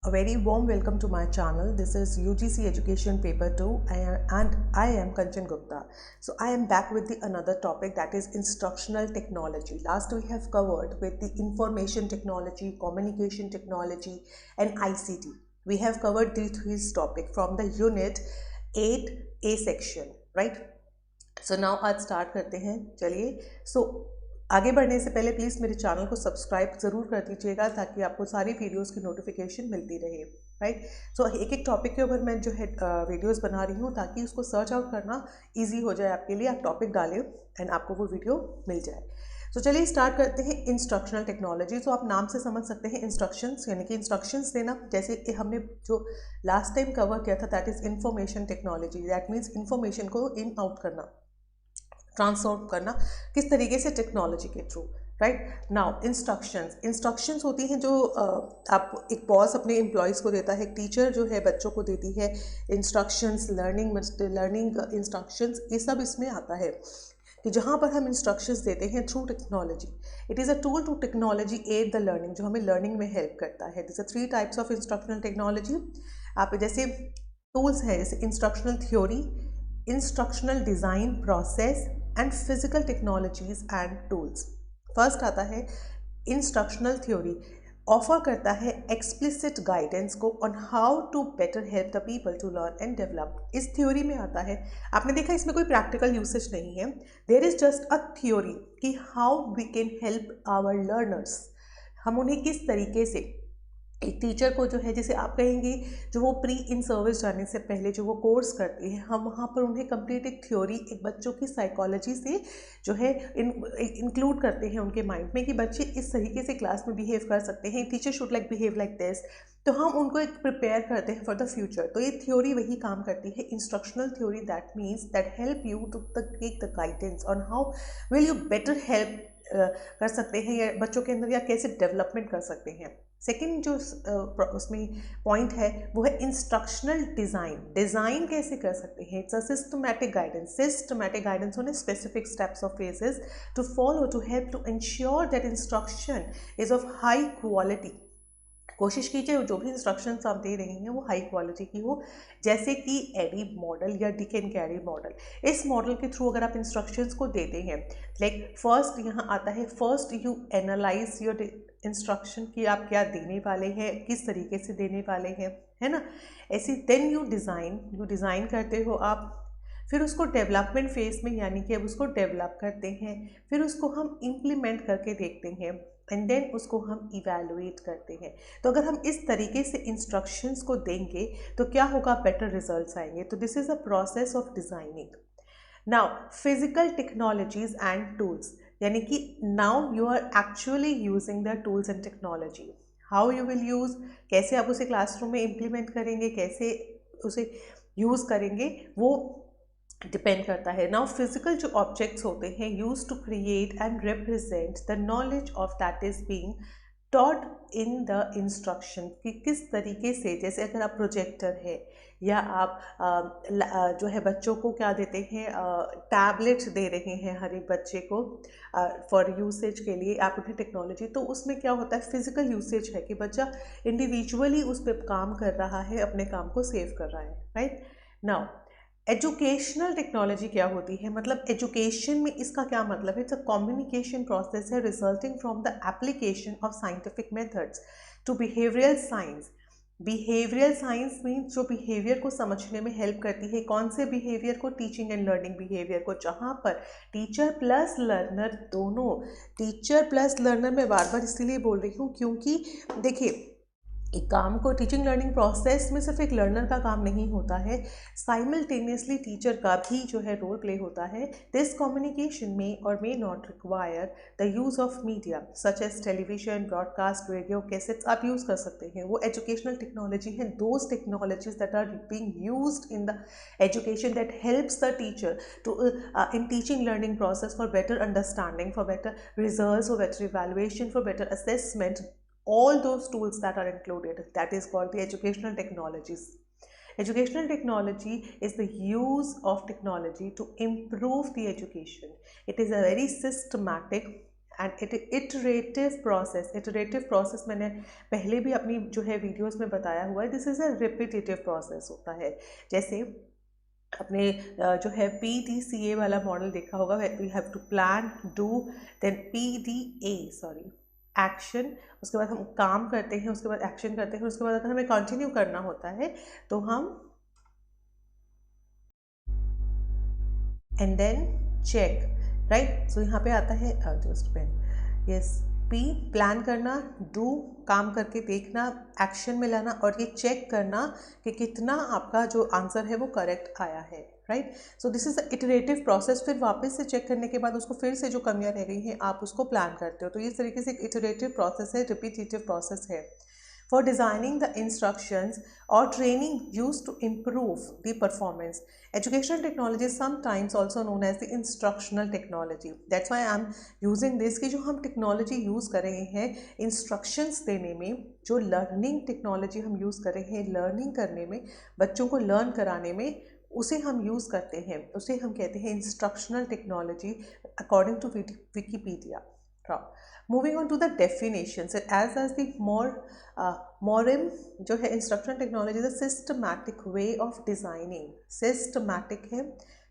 A very warm welcome to my channel. This is UGC Education Paper 2 and I am Kanchan Gupta. So I am back with another topic, that is instructional technology. Last we have covered with the information technology, communication technology and ICT. We have covered these three topics from the unit 8A section, right? So now आज start करते हैं. चलिए. So आगे बढ़ने से पहले please मेरे channel को सब्सक्राइब ज़रूर कर दीजिएगा ताकि आपको सारी वीडियोस की नोटिफिकेशन मिलती रहे, राइट. सो एक एक टॉपिक के ऊपर मैं जो है वीडियोस बना रही हूँ ताकि उसको सर्च आउट करना इजी हो जाए आपके लिए. आप टॉपिक डालें एंड आपको वो वीडियो मिल जाए. तो चलिए स्टार्ट करते हैं इंस्ट्रक्शनल टेक्नोलॉजी. तो आप नाम से समझ सकते हैं इंस्ट्रक्शंस यानी कि इंस्ट्रक्शंस देना. जैसे कि हमने जो लास्ट टाइम कवर किया था that is information technology. That means information को इन आउट करना, ट्रांसफर करना किस तरीके से, टेक्नोलॉजी के थ्रू, राइट. नाउ इंस्ट्रक्शंस होती हैं जो आप एक बॉस अपने एम्प्लॉयज़ को देता है, एक टीचर जो है बच्चों को देती है इंस्ट्रक्शंस, लर्निंग इंस्ट्रक्शंस, ये सब इसमें आता है कि जहाँ पर हम इंस्ट्रक्शंस देते हैं through technology. It is a tool to technology aid the learning, जो हमें लर्निंग में हेल्प करता है. This are 3 types of instructional technology. आप जैसे टूल्स हैं जैसे instructional theory, instructional design process and physical technologies and tools. First आता है इंस्ट्रक्शनल थ्योरी. ऑफर करता है एक्सप्लिसिट गाइडेंस को on how to better help the people to learn and develop. इस थ्योरी में आता है, आपने देखा इसमें कोई प्रैक्टिकल यूसेज नहीं है. There is just a theory कि how we can help our learners. हम उन्हें किस तरीके से, एक टीचर को जो है, जैसे आप कहेंगे जो वो प्री इन सर्विस जाने से पहले जो वो कोर्स करते हैं, हम वहाँ पर उन्हें कंप्लीट एक थ्योरी, एक बच्चों की साइकोलॉजी से जो है इंक्लूड करते हैं उनके माइंड में कि बच्चे इस तरीके से क्लास में बिहेव कर सकते हैं, teacher should like behave like this. तो हम उनको एक प्रिपेयर करते हैं फॉर द फ्यूचर. तो ये थ्योरी वही काम करती है, instructional theory. That means that help you to take the guidance on how will you better help कर सकते हैं या बच्चों के अंदर, या कैसे डेवलपमेंट कर सकते हैं. सेकेंड जो उसमें पॉइंट है वो है इंस्ट्रक्शनल डिज़ाइन. डिज़ाइन कैसे कर सकते हैं? It's a systematic guidance on specific steps of phases to follow to help to ensure that instruction is of high quality. कोशिश कीजिए जो भी इंस्ट्रक्शंस आप दे रही हैं वो हाई क्वालिटी की हो, जैसे कि एडी मॉडल या डिक एंड कैरी मॉडल. इस मॉडल के थ्रू अगर आप इंस्ट्रक्शंस को देते हैं, लाइक फर्स्ट यहाँ आता है, first you analyse your instruction कि आप क्या देने वाले हैं, किस तरीके से देने वाले हैं, है ना. ऐसी देन यू डिज़ाइन करते हो आप. फिर उसको डेवलपमेंट फेज में, यानी कि अब उसको डेवलप करते हैं, फिर उसको हम इम्प्लीमेंट करके देखते हैं एंड देन उसको हम इवैल्यूएट करते हैं. तो अगर हम इस तरीके से इंस्ट्रक्शंस को देंगे तो क्या होगा, बेटर रिजल्ट्स आएंगे. तो this is a process of designing. Now physical technologies and tools, यानी कि now you are actually using the tools and technology. How you will use, कैसे आप उसे क्लासरूम में इम्प्लीमेंट करेंगे, कैसे उसे यूज़ करेंगे, वो डिपेंड करता है. नाउ फिजिकल जो ऑब्जेक्ट्स होते हैं use to create and represent the knowledge of that is being taught in the instruction, कि किस तरीके से, जैसे अगर आप प्रोजेक्टर है या आप जो है बच्चों को क्या देते हैं, टैबलेट्स दे रहे हैं हर एक बच्चे को फॉर यूसेज के लिए, आप उन्हें टेक्नोलॉजी, तो उसमें क्या होता है, फिजिकल यूसेज है कि बच्चा इंडिविजुअली उस पर काम कर रहा है, अपने काम को सेव कर रहा है, राइट. नाउ एजुकेशनल टेक्नोलॉजी क्या होती है, मतलब एजुकेशन में इसका क्या मतलब है. इट्स अ कम्युनिकेशन प्रोसेस है resulting from the application of scientific methods to behavioural science. Behavioural science means जो बिहेवियर को समझने में हेल्प करती है. कौन से बिहेवियर को, टीचिंग एंड लर्निंग बिहेवियर को, जहाँ पर टीचर प्लस लर्नर दोनों, टीचर प्लस लर्नर मैं बार बार इसीलिए बोल रही हूँ क्योंकि देखिए एक काम को, टीचिंग लर्निंग प्रोसेस में सिर्फ एक लर्नर का काम नहीं होता है, साइमल्टेनियसली टीचर का भी जो है रोल प्ले होता है. दिस कम्युनिकेशन में और may not require the use of media such as television, broadcast, radio, cassettes आप यूज़ कर सकते हैं. वो एजुकेशनल टेक्नोलॉजी है, those technologies that are being used in the education that helps the teacher to in teaching learning process for better understanding, for better results, for better evaluation, for better assessment. All those tools that are included, that is called the educational technologies. Educational technology is the use of technology to improve the education. It is a very systematic and iterative process मैंने पहले भी अपनी जो है videos में बताया हुआ है, this is a repetitive process होता है। जैसे अपने जो है PDCA वाला मॉडल देखा होगा, we have to plan, do, then PDA sorry action, उसके बाद हम काम करते हैं, उसके बाद एक्शन करते हैं, उसके बाद अगर हमें कंटिन्यू करना होता है तो हम and then check, right. So यहाँ पे आता है just pen, yes, P plan करना, डू काम करके देखना, एक्शन में लाना, और ये चेक करना कि कितना आपका जो आंसर है वो करेक्ट आया है, right. So this is a iterative process. फिर वापस से चेक करने के बाद उसको फिर से जो कमियां रह गई हैं आप उसको प्लान करते हो, तो इस तरीके से एक इटरेटिव प्रोसेस है, रिपीटेटिव प्रोसेस है। For designing the instructions or training used to improve the performance. Educational technology is sometimes also known as the instructional technology. That's why I'm using this कि जो हम technology use कर रहे हैं instructions देने में, जो learning technology हम use कर रहे हैं learning करने में, बच्चों को learn कराने में, उसे हम यूज़ करते हैं, उसे हम कहते हैं instructional technology according to Wikipedia. Moving on to the definitions, as the मोरम जो है instructional technology the systematic way of designing, systematic है,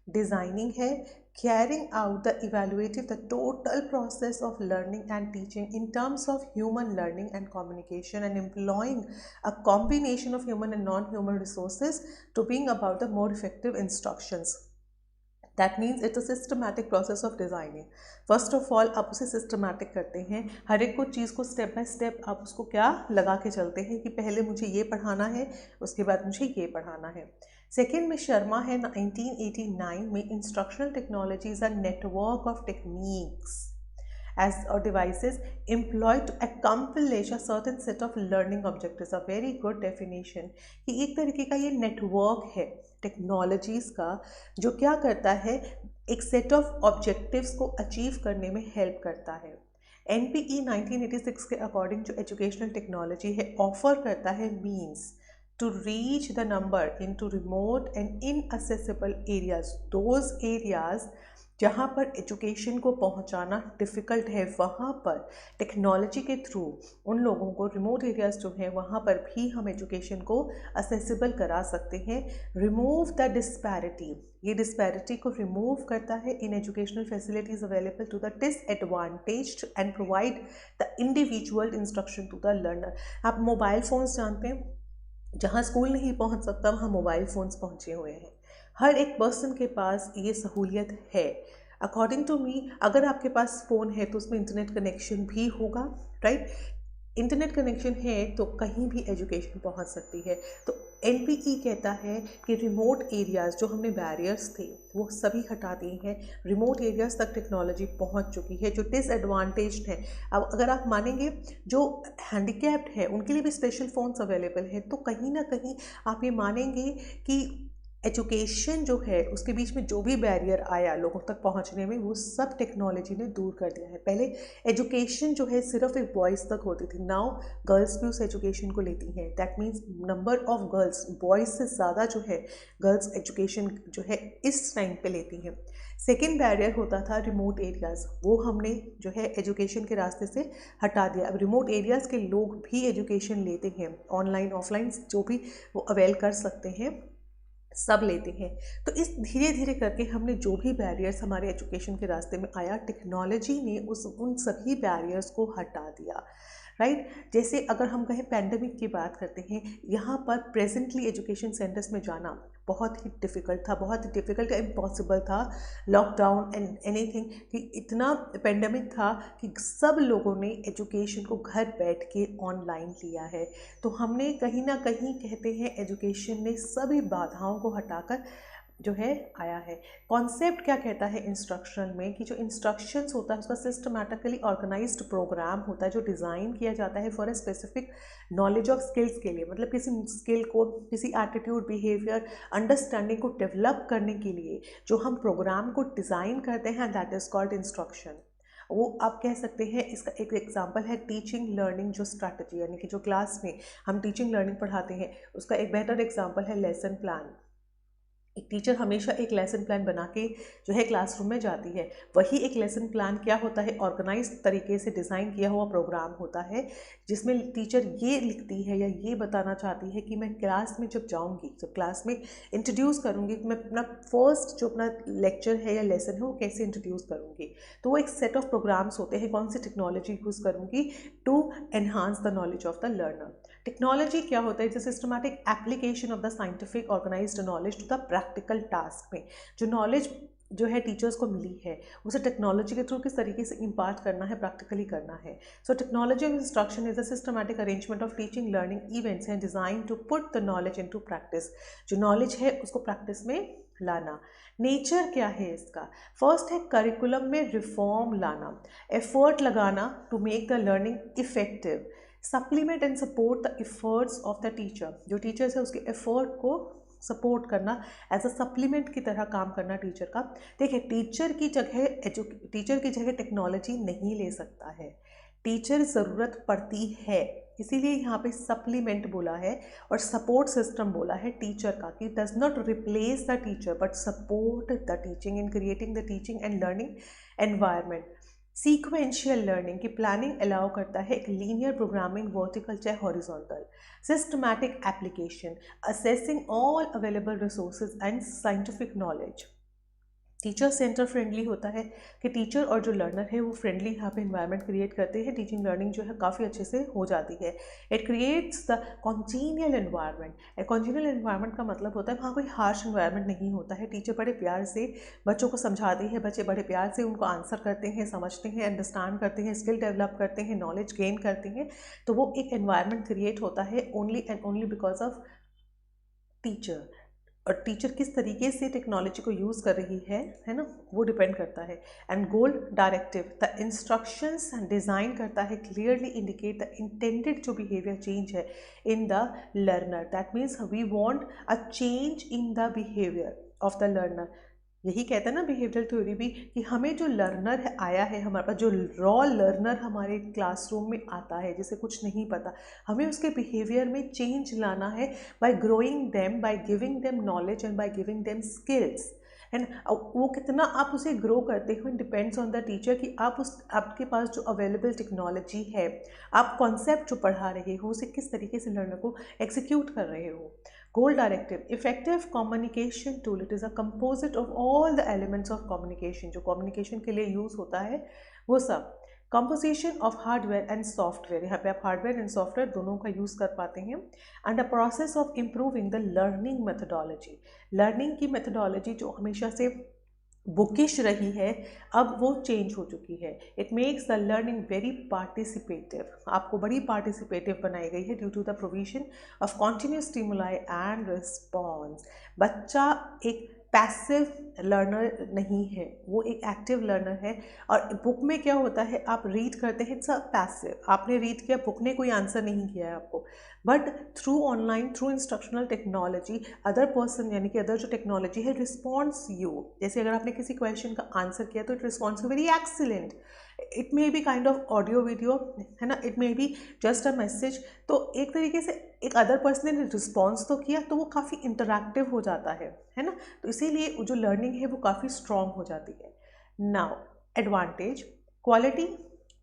डिज़ाइनिंग है, carrying out the evaluative the total process of learning and teaching in terms of human learning and communication, and employing a combination of human and non-human resources to bring about the more effective instructions. That means it's a systematic process of designing. First of all आप उसे systematic करते हैं, हर एक को चीज़ को step by step आप उसको क्या लगा के चलते हैं कि पहले मुझे ये पढ़ाना है, उसके बाद मुझे ये पढ़ाना है। सेकेंड में शर्मा है 1989 में, instructional technology is a network of techniques as or devices employed to accomplish a certain set of learning objectives. A very good definition कि एक तरीके का ये नेटवर्क है टेक्नोलॉजीज़ का जो क्या करता है, एक सेट ऑफ ऑब्जेक्टिव्स को अचीव करने में हेल्प करता है। NPE 1986 के अकॉर्डिंग जो एजुकेशनल टेक्नोलॉजी है ऑफर करता है means to reach the number into remote and inaccessible areas, those areas जहाँ पर एजुकेशन को पहुँचाना डिफ़िकल्ट है, वहाँ पर टेक्नोलॉजी के थ्रू उन लोगों को, रिमोट एरियाज़ जो हैं वहाँ पर भी हम एजुकेशन को असेसिबल करा सकते हैं। रिमूव द डिस्पैरिटी, ये डिस्पैरिटी को रिमूव करता है in educational facilities available to the disadvantaged and provide the individual instruction to the learner. आप मोबाइल फ़ोन्स जानते हैं, जहाँ स्कूल नहीं पहुँच सकता वहाँ मोबाइल फ़ोन्स पहुँचे हुए हैं, हर एक पर्सन के पास ये सहूलियत है। अकॉर्डिंग टू मी, अगर आपके पास फ़ोन है तो उसमें इंटरनेट कनेक्शन भी होगा, राइट। इंटरनेट कनेक्शन है तो कहीं भी एजुकेशन पहुंच सकती है। तो NPE कहता है कि रिमोट एरियाज़ जो हमने बैरियर्स थे वो सभी हटा दिए हैं, रिमोट एरियाज़ तक टेक्नोलॉजी पहुंच चुकी है। जो डिसएडवांटेज्ड है, अब अगर आप मानेंगे जो हैंडीकैप्ड है उनके लिए भी स्पेशल फ़ोन्स अवेलेबल है, तो कहीं ना कहीं आप ये मानेंगे कि एजुकेशन जो है उसके बीच में जो भी बैरियर आया लोगों तक पहुंचने में, वो सब टेक्नोलॉजी ने दूर कर दिया है। पहले एजुकेशन जो है सिर्फ एक बॉयज़ तक होती थी, नाउ गर्ल्स भी उस एजुकेशन को लेती हैं। That means number of girls boys से ज़्यादा जो है गर्ल्स एजुकेशन जो है इस टाइम पे लेती हैं। सेकेंड बैरियर होता था रिमोट एरियाज़, वो हमने जो है एजुकेशन के रास्ते से हटा दिया। अब रिमोट एरियाज़ के लोग भी एजुकेशन लेते हैं, ऑनलाइन ऑफलाइन जो भी वो अवेल कर सकते हैं सब लेते हैं। तो इस धीरे धीरे करके हमने जो भी बैरियर्स हमारे एजुकेशन के रास्ते में आया, टेक्नोलॉजी ने उन सभी बैरियर्स को हटा दिया, राइट। जैसे अगर हम कहें पैंडमिक की बात करते हैं, यहाँ पर प्रेजेंटली एजुकेशन सेंटर्स में जाना बहुत ही डिफ़िकल्ट था, बहुत ही डिफ़िकल्ट या इम्पॉसिबल था। लॉकडाउन एंड एनीथिंग कि इतना पेंडेमिक था कि सब लोगों ने एजुकेशन को घर बैठ के ऑनलाइन लिया है। तो हमने कहीं ना कहीं कहते हैं एजुकेशन ने सभी बाधाओं को हटाकर जो है आया है। कॉन्सेप्ट क्या कहता है इंस्ट्रक्शन में कि जो इंस्ट्रक्शंस होता है उसका सिस्टमैटिकली ऑर्गेनाइज्ड प्रोग्राम होता है जो डिज़ाइन किया जाता है for a specific knowledge of skills के लिए, मतलब किसी स्किल को, किसी एटीट्यूड, बिहेवियर, अंडरस्टैंडिंग को डेवलप करने के लिए जो हम प्रोग्राम को डिज़ाइन करते हैं, दैट इज़ कॉल्ड इंस्ट्रक्शन। वो आप कह सकते हैं, इसका एक एग्जांपल है टीचिंग लर्निंग जो स्ट्रैटेजी, यानी कि जो क्लास में हम टीचिंग लर्निंग पढ़ाते हैं उसका एक बेहतर एग्जांपल है लेसन प्लान। एक टीचर हमेशा एक लेसन प्लान बना के जो है क्लासरूम में जाती है। वही एक लेसन प्लान क्या होता है, ऑर्गेनाइज तरीके से डिज़ाइन किया हुआ प्रोग्राम होता है, जिसमें टीचर ये लिखती है या ये बताना चाहती है कि मैं क्लास में जब जाऊंगी, जब क्लास में इंट्रोड्यूस करूंगी, तो मैं अपना फर्स्ट जो अपना लेक्चर है या लेसन है वो कैसे इंट्रोड्यूस करूंगी। तो वो एक सेट ऑफ प्रोग्राम्स होते हैं, कौन सी टेक्नोलॉजी यूज़ करूंगी to enhance the knowledge of the learner. Technology क्या होता है, it's systematic application of the scientific organised knowledge to the practical task में। जो नॉलेज जो है टीचर्स को मिली है उसे टेक्नोलॉजी के थ्रू किस तरीके से इम्पार्ट करना है, प्रैक्टिकली करना है। So technology of instruction is a systematic arrangement of teaching learning events and design to put the knowledge into practice. जो नॉलेज है उसको प्रैक्टिस में लाना। नेचर क्या है इसका, फर्स्ट है करिकुलम में रिफॉर्म लाना, एफर्ट लगाना to make the learning effective, supplement and support the efforts of the teacher. जो टीचर्स है उसके एफर्ट को सपोर्ट करना, एज अ सप्लीमेंट की तरह काम करना टीचर का। देखिए टीचर की जगह टेक्नोलॉजी नहीं ले सकता है, टीचर ज़रूरत पड़ती है, इसीलिए यहाँ पे सप्लीमेंट बोला है और सपोर्ट सिस्टम बोला है टीचर का, कि does not replace the teacher but support the teaching in creating the teaching and learning environment. Sequential learning की प्लानिंग अलाउ करता है एक लीनियर प्रोग्रामिंग, वर्टिकल चाहे horizontal, systematic application, assessing all available resources and scientific knowledge. Teacher centre friendly होता है कि teacher और जो लर्नर है वो फ्रेंडली यहाँ पे इन्वायरमेंट क्रिएट करते हैं, टीचिंग लर्निंग जो है काफ़ी अच्छे से हो जाती है। It creates the congenial environment. Congenial environment का मतलब होता है वहाँ कोई हार्श एनवायरनमेंट नहीं होता है, टीचर बड़े प्यार से बच्चों को समझाती है, बच्चे बड़े प्यार से उनको आंसर करते हैं, समझते हैं, अंडरस्टैंड करते हैं, स्किल डेवलप करते हैं, नॉलेज गेन करते हैं। तो वो एक एनवायरनमेंट क्रिएट होता है only and only because of teacher. और टीचर किस तरीके से टेक्नोलॉजी को यूज़ कर रही है ना, वो डिपेंड करता है। And goal directive, the instructions design करता है क्लियरली इंडिकेट द इंटेंडेड जो बिहेवियर चेंज है in the learner. That means we want a change in the behaviour of the learner. यही कहते हैं ना बिहेवियरल थ्योरी भी, कि हमें जो लर्नर है आया है हमारे पास, जो रॉ लर्नर हमारे क्लासरूम में आता है जिसे कुछ नहीं पता, हमें उसके बिहेवियर में चेंज लाना है bye growing them, by giving them knowledge and by giving them skills. And वो कितना आप उसे ग्रो करते हो डिपेंड्स ऑन द टीचर, कि आप उस आपके पास जो अवेलेबल टेक्नोलॉजी है, आप कॉन्सेप्ट जो पढ़ा रहे हो उसे किस तरीके से लर्नर को एग्जीक्यूट कर रहे हो। Goal directive, effective communication tool. It is a composite of all the elements of communication. जो communication के लिए यूज़ होता है वो सब। Composition of hardware and software, यहाँ पे आप hardware and software दोनों का यूज़ कर पाते हैं। And a process of improving the learning methodology. Learning की methodology जो हमेशा से बुकिश रही है अब वो चेंज हो चुकी है। It makes the learning very participative, आपको बड़ी पार्टिसिपेटिव बनाई गई है due to the provision of continuous stimuli and response. बच्चा एक पैसिव लर्नर नहीं है, वो एक एक्टिव लर्नर है। और बुक में क्या होता है, आप रीड करते हैं, इट्स अ पैसिव, आपने रीड किया, बुक ने कोई आंसर नहीं किया है आपको, but through online, through instructional technology, other person यानी कि अदर जो टेक्नोलॉजी है रिस्पॉन्स यू। जैसे अगर आपने किसी क्वेश्चन का आंसर किया तो it response very excellent. It may be kind of audio video, है ना, it may be just a message. तो एक तरीके से एक अदर पर्सन ने रिस्पॉन्स तो किया तो वो काफ़ी इंटरैक्टिव हो जाता है ना, तो इसीलिए जो लर्निंग है वो काफ़ी स्ट्रॉन्ग हो जाती है। Now advantage, quality,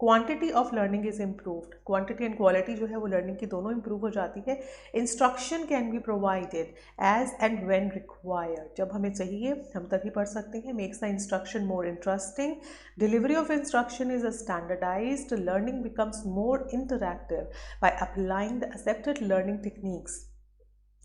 quantity of learning is improved. Quantity and quality जो है वो लर्निंग की दोनों इम्प्रूव हो जाती है। Instruction can be provided as and when required, जब हमें चाहिए हम तभी पढ़ सकते हैं। Makes the instruction more interesting. Delivery of instruction is standardised. Learning becomes more interactive by applying the accepted learning techniques.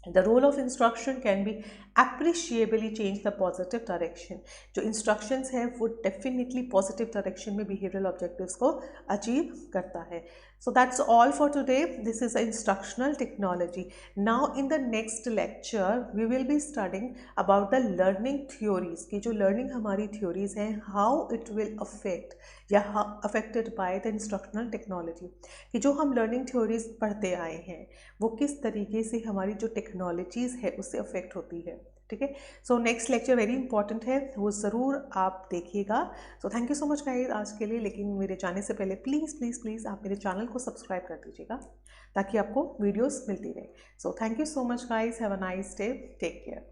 The role of instruction can be appreciably change the positive direction. जो instructions है वो definitely positive direction में behavioral objectives को achieve करता है। So that's all for today. This is instructional technology. Now in the next lecture we will be studying about the learning theories, कि जो learning हमारी theories हैं how it will affect या affected by the instructional technology, कि जो हम learning theories पढ़ते आए हैं वो किस तरीके से हमारी जो टेक्नोलॉजीज़ है उससे अफेक्ट होती है। ठीक है, so next lecture very important है, वो ज़रूर आप देखिएगा। सो thank you so much guys आज के लिए, लेकिन मेरे जाने से पहले प्लीज़ प्लीज़ प्लीज़ आप मेरे चैनल को सब्सक्राइब कर दीजिएगा ताकि आपको वीडियोस मिलती रहे। So thank you so much guys, have a nice day, take care.